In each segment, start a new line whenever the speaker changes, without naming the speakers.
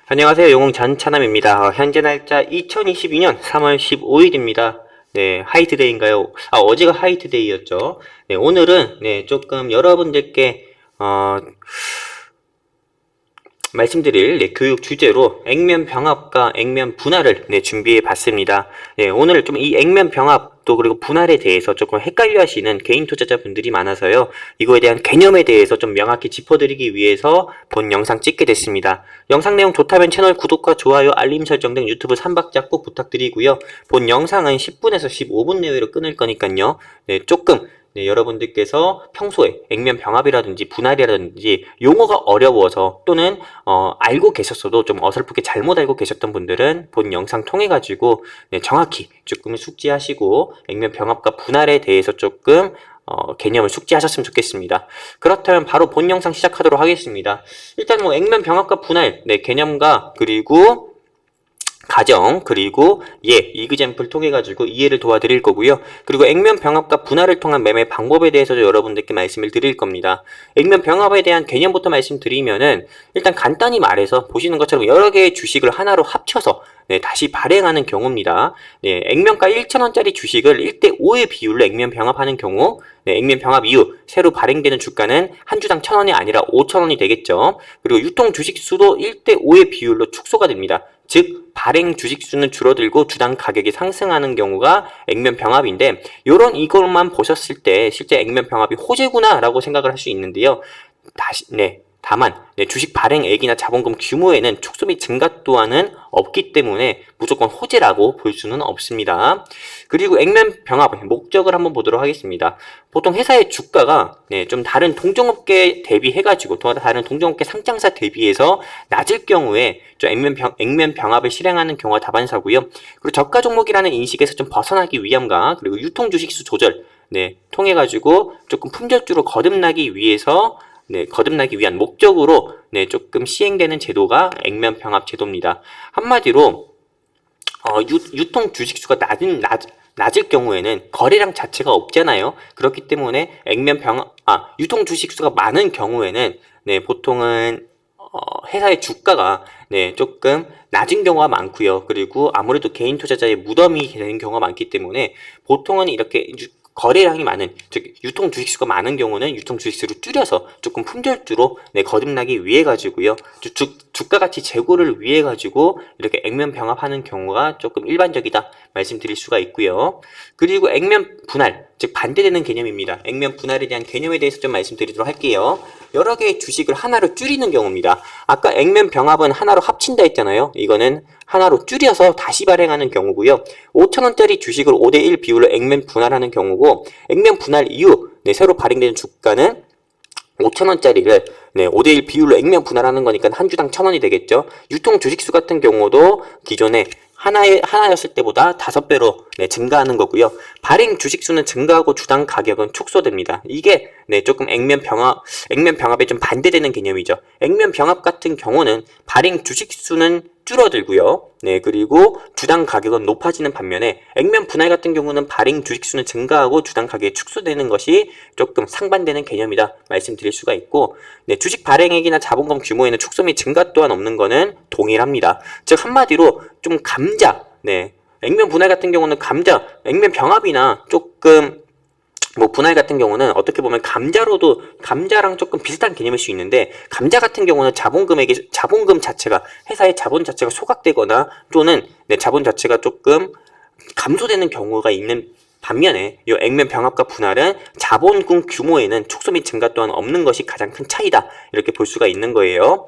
안녕하세요. 영웅 전차남입니다. 현재 날짜 2022년 3월 15일입니다. 네, 화이트데이인가요? 어제가 화이트데이였죠. 네, 오늘은 조금 여러분들께 말씀드릴 교육 주제로 액면 병합과 액면 분할을 준비해 봤습니다. 오늘 좀 이 액면 병합 또 그리고 분할에 대해서 조금 헷갈려 하시는 개인 투자자분들이 많아서요. 이거에 대한 개념에 대해서 좀 명확히 짚어드리기 위해서 본 영상 찍게 됐습니다. 영상 내용 좋다면 채널 구독과 좋아요, 알림 설정 등 유튜브 3박자 꼭 부탁드리고요. 본 영상은 10분에서 15분 내외로 끊을 거니까요. 조금 여러분들께서 평소에 액면 병합이라든지 분할이라든지 용어가 어려워서 또는 알고 계셨어도 좀 어설프게 잘못 알고 계셨던 분들은 본 영상 통해 가지고 정확히 조금 숙지하시고 액면 병합과 분할에 대해서 조금 개념을 숙지하셨으면 좋겠습니다. 그렇다면 바로 본 영상 시작하도록 하겠습니다. 일단 액면 병합과 분할 개념과 그리고 가정 그리고 이그젬플 통해 가지고 이해를 도와드릴 거고요. 그리고 액면 병합과 분할을 통한 매매 방법에 대해서도 여러분들께 말씀을 드릴 겁니다. 액면 병합에 대한 개념부터 말씀드리면은 일단 간단히 말해서 보시는 것처럼 여러 개의 주식을 하나로 합쳐서 다시 발행하는 경우입니다. 액면가 1,000원짜리 주식을 1대5의 비율로 액면 병합하는 경우 액면 병합 이후 새로 발행되는 주가는 한 주당 1,000원이 아니라 5,000원이 되겠죠. 그리고 유통 주식 수도 1대5의 비율로 축소가 됩니다. 즉 발행 주식 수는 줄어들고 주당 가격이 상승하는 경우가 액면 병합인데 이것만 보셨을 때 실제 액면 병합이 호재구나 라고 생각을 할 수 있는데요. 다만 주식 발행액이나 자본금 규모에는 축소 및 증가 또한은 없기 때문에 무조건 호재라고 볼 수는 없습니다. 그리고 액면 병합의 목적을 한번 보도록 하겠습니다. 보통 회사의 주가가 좀 다른 동종업계 대비해가지고 다른 동종업계 상장사 대비해서 낮을 경우에 좀 액면 병합을 실행하는 경우가 다반사고요. 그리고 저가 종목이라는 인식에서 좀 벗어나기 위함과 그리고 유통 주식수 조절 통해 가지고 조금 품절주로 거듭나기 위한 목적으로 조금 시행되는 제도가 액면 병합 제도입니다. 한마디로 유통 주식수가 낮을 경우에는 거래량 자체가 없잖아요. 그렇기 때문에 유통 주식수가 많은 경우에는 보통은 회사의 주가가 조금 낮은 경우가 많고요. 그리고 아무래도 개인 투자자의 무덤이 되는 경우가 많기 때문에 보통은 이렇게 거래량이 많은, 즉 유통 주식수가 많은 경우는 유통 주식수를 줄여서 조금 품절주로 거듭나기 위해 가지고요. 주가 가치 제고를 위해 가지고 이렇게 액면 병합하는 경우가 조금 일반적이다 말씀드릴 수가 있고요. 그리고 액면 분할, 즉 반대되는 개념입니다. 액면 분할에 대한 개념에 대해서 좀 말씀드리도록 할게요. 여러 개의 주식을 하나로 줄이는 경우입니다. 아까 액면 병합은 하나로 합친다 했잖아요. 이거는 하나로 줄여서 다시 발행하는 경우고요. 5,000원짜리 주식을 5대1 비율로 액면 분할하는 경우고, 액면 분할 이후 새로 발행되는 주가는 5,000원짜리를 5대1 비율로 액면 분할하는 거니까 한 주당 1,000원이 되겠죠. 유통 주식수 같은 경우도 기존에 하나였을 때보다 5배로 증가하는 거고요. 발행 주식수는 증가하고 주당 가격은 축소됩니다. 이게 조금 액면 병합에 좀 반대되는 개념이죠. 액면 병합 같은 경우는 발행 주식수는 줄어들고요. 그리고 주당 가격은 높아지는 반면에 액면 분할 같은 경우는 발행 주식수는 증가하고 주당 가격이 축소되는 것이 조금 상반되는 개념이다 말씀드릴 수가 있고, 주식 발행액이나 자본금 규모에는 축소 및 증가 또한 없는 것은 동일합니다. 즉 한마디로 좀 액면 분할 같은 경우는 액면 병합이나 조금 분할 같은 경우는 어떻게 보면 감자랑 조금 비슷한 개념일 수 있는데, 감자 같은 경우는 자본금 자체가, 회사의 자본 자체가 소각되거나 또는 자본 자체가 조금 감소되는 경우가 있는 반면에 이 액면 병합과 분할은 자본금 규모에는 축소 및 증가 또한 없는 것이 가장 큰 차이다 이렇게 볼 수가 있는 거예요.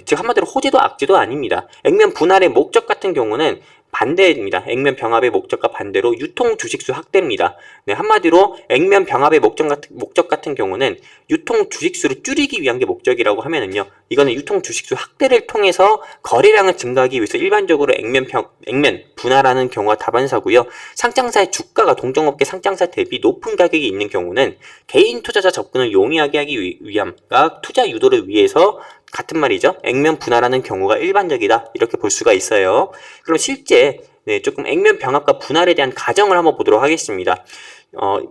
즉 한마디로 호재도 악재도 아닙니다. 액면 분할의 목적 같은 경우는 반대입니다. 액면 병합의 목적과 반대로 유통 주식수 확대입니다. 한마디로 액면 병합의 목적 같은 경우는 유통 주식수를 줄이기 위한 게 목적이라고 하면은요, 이거는 유통 주식수 확대를 통해서 거래량을 증가하기 위해서 일반적으로 액면 분할하는 경우가 다반사고요. 상장사의 주가가 동종업계 상장사 대비 높은 가격이 있는 경우는 개인 투자자 접근을 용이하게 하기 위함과 투자 유도를 위해서 같은 말이죠. 액면 분할하는 경우가 일반적이다 이렇게 볼 수가 있어요. 그럼 실제 조금 액면 병합과 분할에 대한 가정을 한번 보도록 하겠습니다.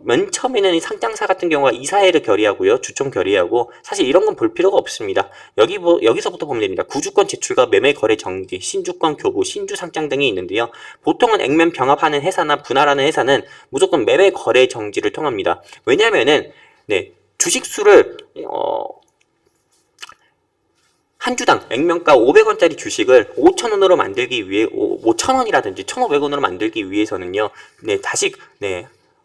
맨 처음에는 상장사 같은 경우가 이사회를 결의하고요. 주총 결의하고 사실 이런 건 볼 필요가 없습니다. 여기서부터 보면 됩니다. 구주권 제출과 매매 거래 정지, 신주권 교부, 신주 상장 등이 있는데요. 보통은 액면 병합하는 회사나 분할하는 회사는 무조건 매매 거래 정지를 통합니다. 왜냐면은 네, 주식수를 한 주당 액면가 500원짜리 주식을 5,000원으로 만들기 위해 5,000원이라든지 1,500원으로 만들기 위해서는요. 네, 다시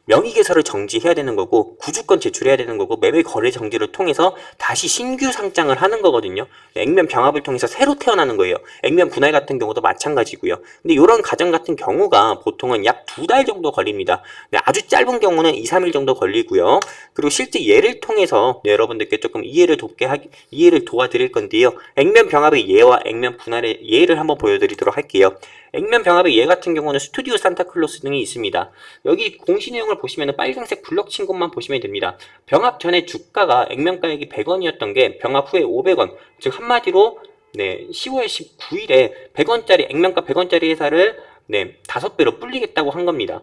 명의개설을 정지해야 되는 거고 구주권 제출해야 되는 거고 매매 거래 정지를 통해서 다시 신규 상장을 하는 거거든요. 액면 병합을 통해서 새로 태어나는 거예요. 액면 분할 같은 경우도 마찬가지고요. 근데 이런 과정 같은 경우가 보통은 약 2달 정도 걸립니다. 네, 아주 짧은 경우는 2, 3일 정도 걸리고요. 그리고 실제 예를 통해서 여러분들께 조금 이해를 도와드릴 건데요. 액면 병합의 예와 액면 분할의 예를 한번 보여드리도록 할게요. 액면 병합의 예 같은 경우는 스튜디오 산타클로스 등이 있습니다. 여기 공시 내용을 보시면 빨간색 블럭 친 것만 보시면 됩니다. 병합 전에 주가가 액면가액이 100원이었던 게 병합 후에 500원, 즉 한마디로 10월 19일에 100원짜리 액면가 100원짜리 회사를 5배로 불리겠다고 한 겁니다.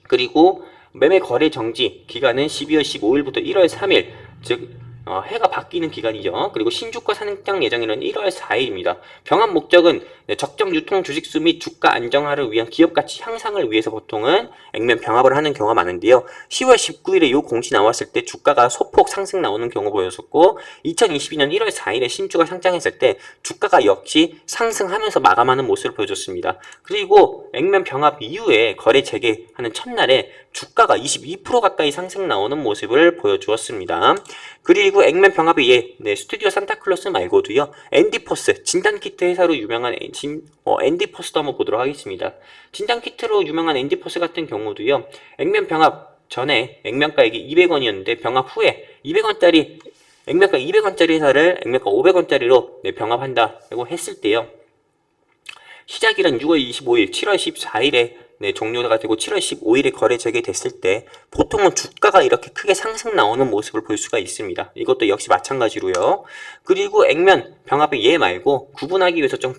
그리고 매매 거래 정지 기간은 12월 15일부터 1월 3일, 즉 해가 바뀌는 기간이죠. 그리고 신주가 상장 예정일은 1월 4일입니다. 병합 목적은 적정 유통 주식수 및 주가 안정화를 위한 기업 가치 향상을 위해서 보통은 액면 병합을 하는 경우가 많은데요. 10월 19일에 이 공시 나왔을 때 주가가 소폭 상승 나오는 경우 보였었고 2022년 1월 4일에 신주가 상장했을 때 주가가 역시 상승하면서 마감하는 모습을 보여줬습니다. 그리고 액면 병합 이후에 거래 재개하는 첫날에 주가가 22% 가까이 상승 나오는 모습을 보여주었습니다. 그리고 액면 병합이 스튜디오 산타클로스 말고도요. 앤디포스 진단키트 회사로 유명한 앤디포스도 한번 보도록 하겠습니다. 진단키트로 유명한 앤디포스 같은 경우도요. 액면 병합 전에 액면가액이 200원이었는데 병합 후에 200원짜리 액면가 200원짜리 회사를 액면가 500원짜리로 병합한다고 했을 때요. 시작일은 6월 25일, 7월 14일에 종료가 되고 7월 15일에 거래 재개됐을 때 보통은 주가가 이렇게 크게 상승 나오는 모습을 볼 수가 있습니다. 이것도 역시 마찬가지로요. 그리고 액면 병합의 예 말고 구분하기 위해서 좀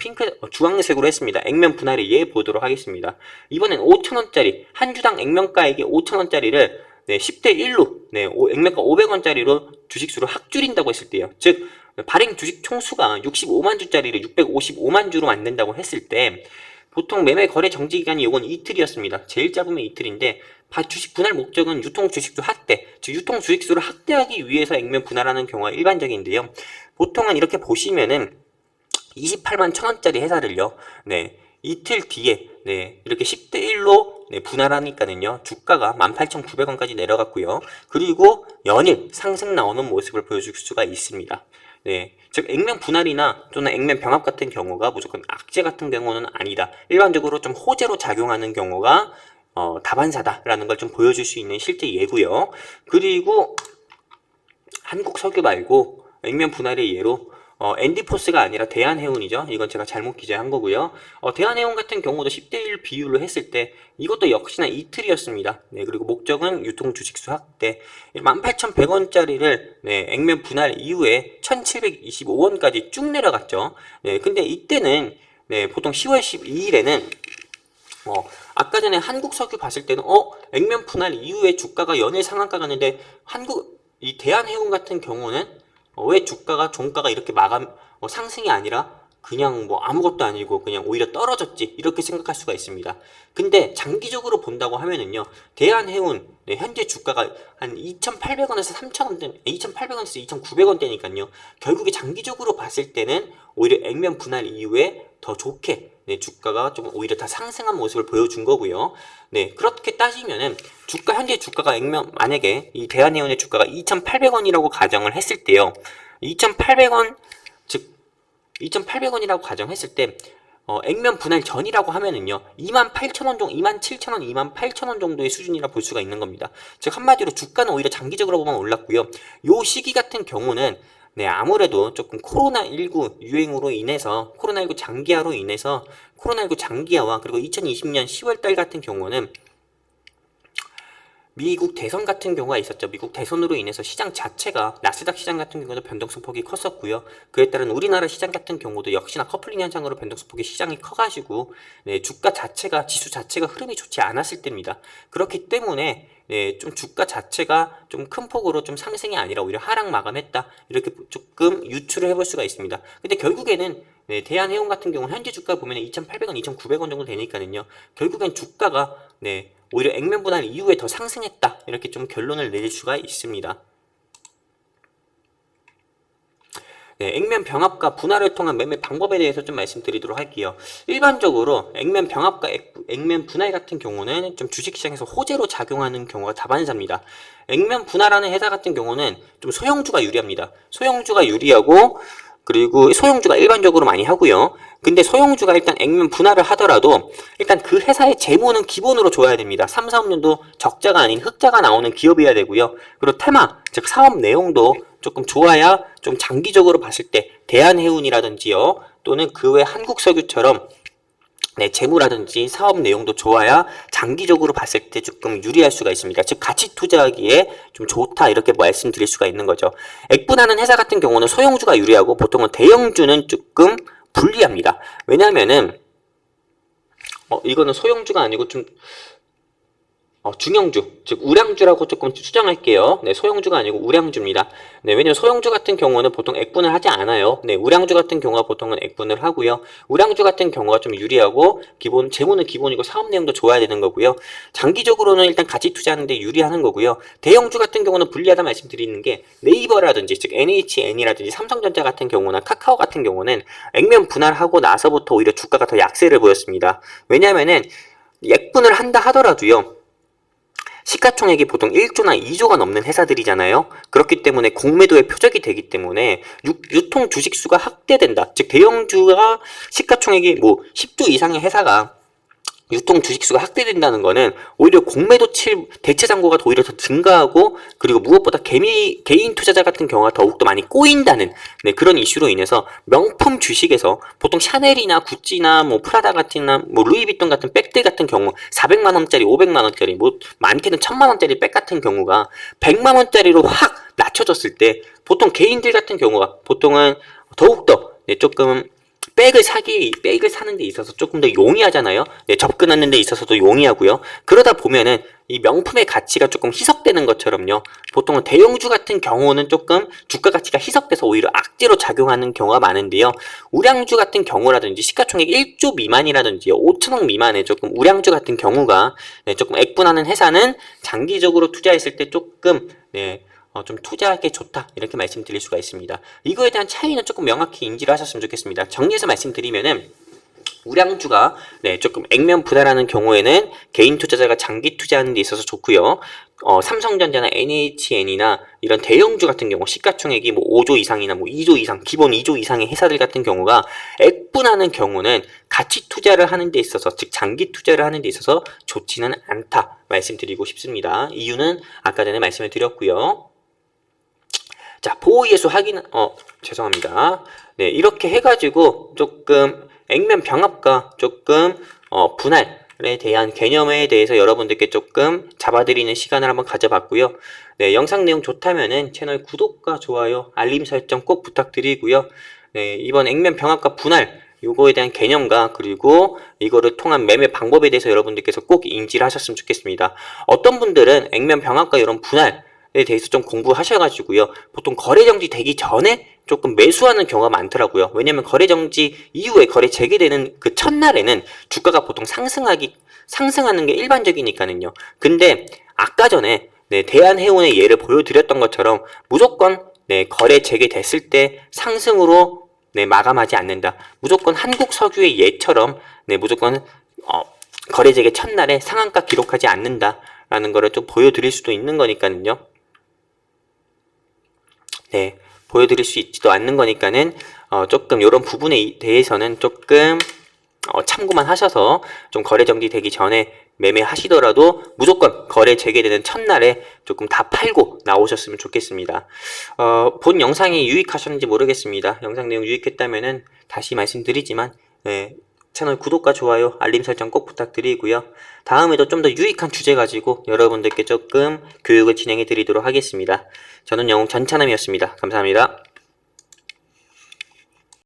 주황색으로 했습니다. 액면 분할의 예 보도록 하겠습니다. 이번엔 5,000원짜리 한 주당 액면가액의 5,000원짜리를 10대 1로 액면가 500원짜리로 주식수를 확 줄인다고 했을 때요. 즉 발행 주식 총수가 65만 주짜리를 655만 주로 만든다고 했을 때 보통 매매 거래 정지 기간이 요건 이틀이었습니다. 제일 짧으면 이틀인데 주식 분할 목적은 유통 주식수 확대, 즉 유통 주식수를 확대하기 위해서 액면 분할하는 경우가 일반적인데요. 보통은 이렇게 보시면은 28만 1,000원짜리 회사를요. 이틀 뒤에 이렇게 10대 1로 분할하니까는요. 주가가 18,900원까지 내려갔고요. 그리고 연일 상승 나오는 모습을 보여줄 수가 있습니다. 즉 액면 분할이나 또는 액면 병합 같은 경우가 무조건 악재 같은 경우는 아니다. 일반적으로 좀 호재로 작용하는 경우가 다반사다라는 걸 좀 보여줄 수 있는 실제 예고요. 그리고 한국석유 말고 액면 분할의 예로 앤디포스가 아니라 대한해운이죠. 이건 제가 잘못 기재한 거고요. 대한해운 같은 경우도 10대 1 비율로 했을 때 이것도 역시나 이틀이었습니다. 그리고 목적은 유통 주식수 확대. 18,100원짜리를 액면 분할 이후에 1,725원까지 쭉 내려갔죠. 근데 이때는 보통 10월 12일에는 아까 전에 한국석유 봤을 때는 액면 분할 이후에 주가가 연일 상한가 갔는데 이 대한해운 같은 경우는 왜 주가가 종가가 이렇게 상승이 아니라 그냥 뭐 아무것도 아니고 그냥 오히려 떨어졌지 이렇게 생각할 수가 있습니다. 근데 장기적으로 본다고 하면은요. 대한해운 현재 주가가 한 2,800원에서 3,000원, 2,800원에서 2,900원대니까요. 결국에 장기적으로 봤을 때는 오히려 액면 분할 이후에 더 좋게 주가가 좀 오히려 다 상승한 모습을 보여준 거고요. 그렇게 따지면은 현재 주가가 만약에 이 대한해운의 주가가 2,800원이라고 가정을 했을 때요. 2,800원, 즉 2,800원이라고 가정했을 때 액면 분할 전이라고 하면은요. 28,000원 정도, 27,000원, 28,000원 정도의 수준이라 볼 수가 있는 겁니다. 즉 한마디로 주가는 오히려 장기적으로 보면 올랐고요. 요 시기 같은 경우는 아무래도 조금 코로나19 유행으로 인해서 코로나19 장기화로 인해서 코로나19 장기화와 그리고 2020년 10월달 같은 경우는 미국 대선 같은 경우가 있었죠. 미국 대선으로 인해서 시장 자체가 나스닥 시장 같은 경우도 변동성 폭이 컸었고요. 그에 따른 우리나라 시장 같은 경우도 역시나 커플링 현상으로 변동성 폭이 시장이 커가지고 주가 자체가 지수 자체가 흐름이 좋지 않았을 때입니다. 그렇기 때문에 네, 좀 주가 자체가 좀 큰 폭으로 좀 상승이 아니라 오히려 하락 마감했다. 이렇게 조금 유추를 해볼 수가 있습니다. 근데 결국에는 네, 대한해운 같은 경우는 현재 주가 보면 2,800원, 2,900원 정도 되니까는요. 결국엔 주가가 네, 오히려 액면 분할 이후에 더 상승했다. 이렇게 좀 결론을 내릴 수가 있습니다. 네, 액면 병합과 분할을 통한 매매 방법에 대해서 좀 말씀드리도록 할게요. 일반적으로 액면 병합과 액면 분할 같은 경우는 좀 주식시장에서 호재로 작용하는 경우가 다반사입니다. 액면 분할하는 회사 같은 경우는 좀 소형주가 유리합니다. 소형주가 유리하고 그리고 소형주가 일반적으로 많이 하고요. 근데 소형주가 일단 액면 분할을 하더라도 일단 그 회사의 재무는 기본으로 좋아야 됩니다. 3, 4업년도 적자가 아닌 흑자가 나오는 기업이어야 되고요. 그리고 테마, 즉 사업 내용도 조금 좋아야 좀 장기적으로 봤을 때 대한해운이라든지요. 또는 그 외 한국석유처럼 네, 재무라든지 사업 내용도 좋아야 장기적으로 봤을 때 조금 유리할 수가 있습니다. 즉 가치 투자하기에 좀 좋다 이렇게 말씀드릴 수가 있는 거죠. 액분하는 회사 같은 경우는 소형주가 유리하고 보통은 대형주는 조금 불리합니다. 왜냐하면은 이거는 소형주가 아니고 좀 중형주, 즉 우량주라고 조금 수정할게요. 네, 소형주가 아니고 우량주입니다. 네, 왜냐면 소형주 같은 경우는 보통 액분을 하지 않아요. 네, 우량주 같은 경우가 보통은 액분을 하고요. 우량주 같은 경우가 좀 유리하고 기본 재무는 기본이고 사업 내용도 좋아야 되는 거고요. 장기적으로는 일단 가치 투자하는데 유리하는 거고요. 대형주 같은 경우는 불리하다 말씀드리는 게 네이버라든지 즉 NHN이라든지 삼성전자 같은 경우나 카카오 같은 경우는 액면 분할하고 나서부터 오히려 주가가 더 약세를 보였습니다. 왜냐하면은 액분을 한다 하더라도요. 시가총액이 보통 1조나 2조가 넘는 회사들이잖아요. 그렇기 때문에 공매도의 표적이 되기 때문에 유통 주식수가 확대된다. 즉 대형주가 시가총액이 뭐 10조 이상의 회사가 유통 주식수가 확대된다는 거는 오히려 공매도 대체 잔고가 오히려 더 증가하고 그리고 무엇보다 개인 투자자 같은 경우가 더욱더 많이 꼬인다는 네, 그런 이슈로 인해서 명품 주식에서 보통 샤넬이나 구찌나 뭐 프라다 같은 뭐 루이비통 같은 백들 같은 경우 400만 원짜리 500만 원짜리 뭐 많게는 1000만 원짜리 백 같은 경우가 100만 원짜리로 확 낮춰졌을 때 보통 개인들 같은 경우가 보통은 더욱더 네, 조금 백을 사는 데 있어서 조금 더 용이하잖아요. 네, 접근하는 데 있어서도 용이하고요. 그러다 보면은 이 명품의 가치가 조금 희석되는 것처럼요. 보통은 대형주 같은 경우는 조금 주가 가치가 희석돼서 오히려 악재로 작용하는 경우가 많은데요. 우량주 같은 경우라든지 시가총액 1조 미만이라든지 5천억 미만의 조금 우량주 같은 경우가 네, 조금 액분하는 회사는 장기적으로 투자했을 때 조금 네, 좀 투자하기 좋다 이렇게 말씀드릴 수가 있습니다. 이거에 대한 차이는 조금 명확히 인지를 하셨으면 좋겠습니다. 정리해서 말씀드리면은 우량주가 네, 조금 액면 분할하는 경우에는 개인 투자자가 장기 투자하는 데 있어서 좋고요. 삼성전자나 NHN이나 이런 대형주 같은 경우 시가총액이 뭐 5조 이상이나 뭐 2조 이상, 기본 2조 이상의 회사들 같은 경우가 액분하는 경우는 가치 투자를 하는 데 있어서 즉 장기 투자를 하는 데 있어서 좋지는 않다 말씀드리고 싶습니다. 이유는 아까 전에 말씀을 드렸고요. 자, 보호예수 확인, 죄송합니다. 네, 이렇게 해가지고 조금 액면 병합과 조금, 분할에 대한 개념에 대해서 여러분들께 조금 잡아드리는 시간을 한번 가져봤고요. 네, 영상 내용 좋다면은 채널 구독과 좋아요, 알림 설정 꼭 부탁드리고요. 네, 이번 액면 병합과 분할, 요거에 대한 개념과 그리고 이거를 통한 매매 방법에 대해서 여러분들께서 꼭 인지를 하셨으면 좋겠습니다. 어떤 분들은 액면 병합과 이런 분할, 에 대해서 좀 공부하셔가지고요. 보통 거래정지 되기 전에 조금 매수하는 경우가 많더라고요. 왜냐면 거래정지 이후에 거래 재개되는 그 첫날에는 주가가 보통 상승하는 게 일반적이니까는요. 근데 아까 전에 네, 대한해운의 예를 보여드렸던 것처럼 무조건 네, 거래 재개됐을 때 상승으로 네, 마감하지 않는다. 무조건 한국석유의 예처럼 네, 무조건 거래 재개 첫날에 상한가 기록하지 않는다라는 거를 좀 보여드릴 수도 있는 거니까는요. 네, 보여드릴 수 있지도 않는 거니까는 조금 이런 부분에 대해서는 조금 참고만 하셔서 좀 거래 정지되기 전에 매매하시더라도 무조건 거래 재개되는 첫날에 조금 다 팔고 나오셨으면 좋겠습니다. 본 영상이 유익하셨는지 모르겠습니다. 영상 내용 유익했다면은 다시 말씀드리지만 네, 채널 구독과 좋아요, 알림 설정 꼭 부탁드리고요. 다음에도 좀 더 유익한 주제 가지고 여러분들께 조금 교육을 진행해 드리도록 하겠습니다. 저는 영웅 전찬남이었습니다. 감사합니다.